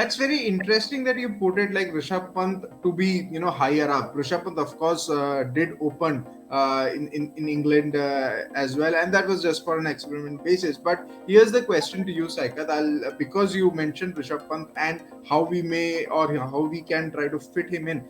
That's very interesting that you put it like Rishabh Pant to be, higher up. Rishabh Pant, of course, did open in England as well, and that was just for an experiment basis. But here's the question to you, Saikat. Because you mentioned Rishabh Pant and how we may or how we can try to fit him in.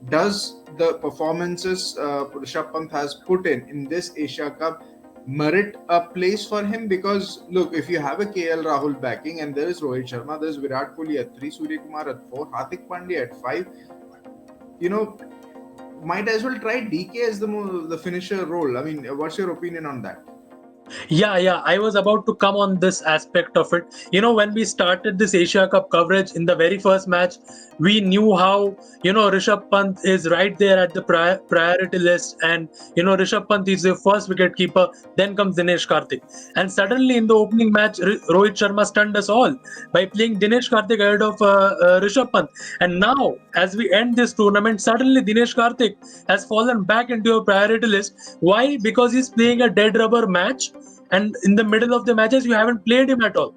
Does the performances Rishabh Pant has put in this Asia Cup merit a place for him? Because look, if you have a KL Rahul backing and there is Rohit Sharma, there's Virat Kohli at 3, Surya Kumar at 4, Hardik Pandya at 5, you know, might as well try DK as the finisher role. I mean, what's your opinion on that? Yeah. I was about to come on this aspect of it. When we started this Asia Cup coverage in the very first match, we knew how, Rishabh Pant is right there at the priority list. And, Rishabh Pant is the first wicket keeper. Then comes Dinesh Karthik. And suddenly in the opening match, Rohit Sharma stunned us all by playing Dinesh Karthik ahead of Rishabh Pant. And now, as we end this tournament, suddenly Dinesh Karthik has fallen back into a priority list. Why? Because he's playing a dead rubber match, and in the middle of the matches you haven't played him at all.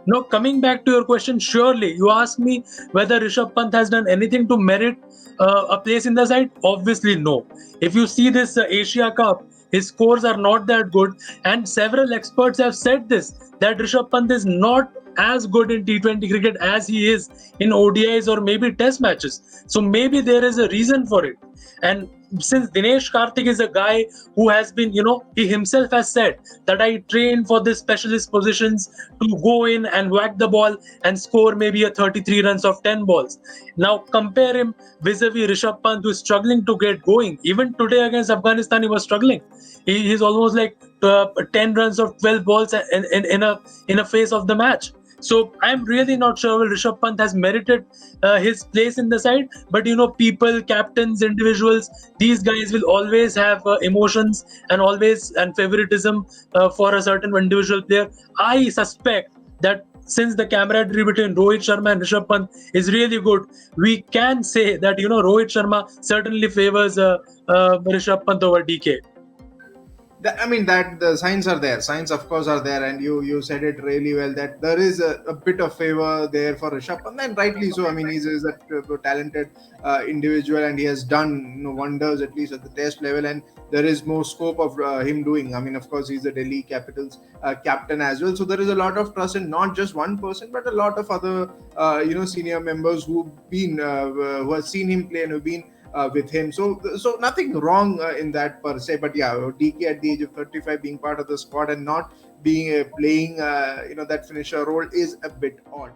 Now, coming back to your question, surely you ask me whether Rishabh Pant has done anything to merit a place in the side. Obviously no. If you see this Asia Cup, his scores are not that good, and several experts have said this, that Rishabh Pant is not as good in T20 cricket as he is in ODIs or maybe test matches. So maybe there is a reason for it. And since Dinesh Karthik is a guy who has been, he himself has said that I train for this specialist positions to go in and whack the ball and score maybe a 33 runs of 10 balls. Now compare him vis-a-vis Rishabh Pant, who is struggling to get going. Even today against Afghanistan, he was struggling. He's almost like 10 runs of 12 balls in a phase of the match. So I'm really not sure whether Rishabh Pant has merited his place in the side. But people, captains, individuals, these guys will always have emotions and always and favoritism for a certain individual player. I suspect that since the camaraderie between Rohit Sharma and Rishabh Pant is really good, we can say that Rohit Sharma certainly favors Rishabh Pant over DK. I mean that the signs are there. Signs, of course, are there, and you said it really well that there is a bit of favor there for Rishabh Pant, and rightly so. I mean, he's a talented individual, and he has done wonders at least at the Test level, and there is more scope of him doing. I mean, of course, he's the Delhi Capitals captain as well, so there is a lot of trust in not just one person, but a lot of other senior members who have seen him play and who've been with him. So nothing wrong in that per se. But yeah, DK at the age of 35 being part of the squad and not being playing that finisher role is a bit odd.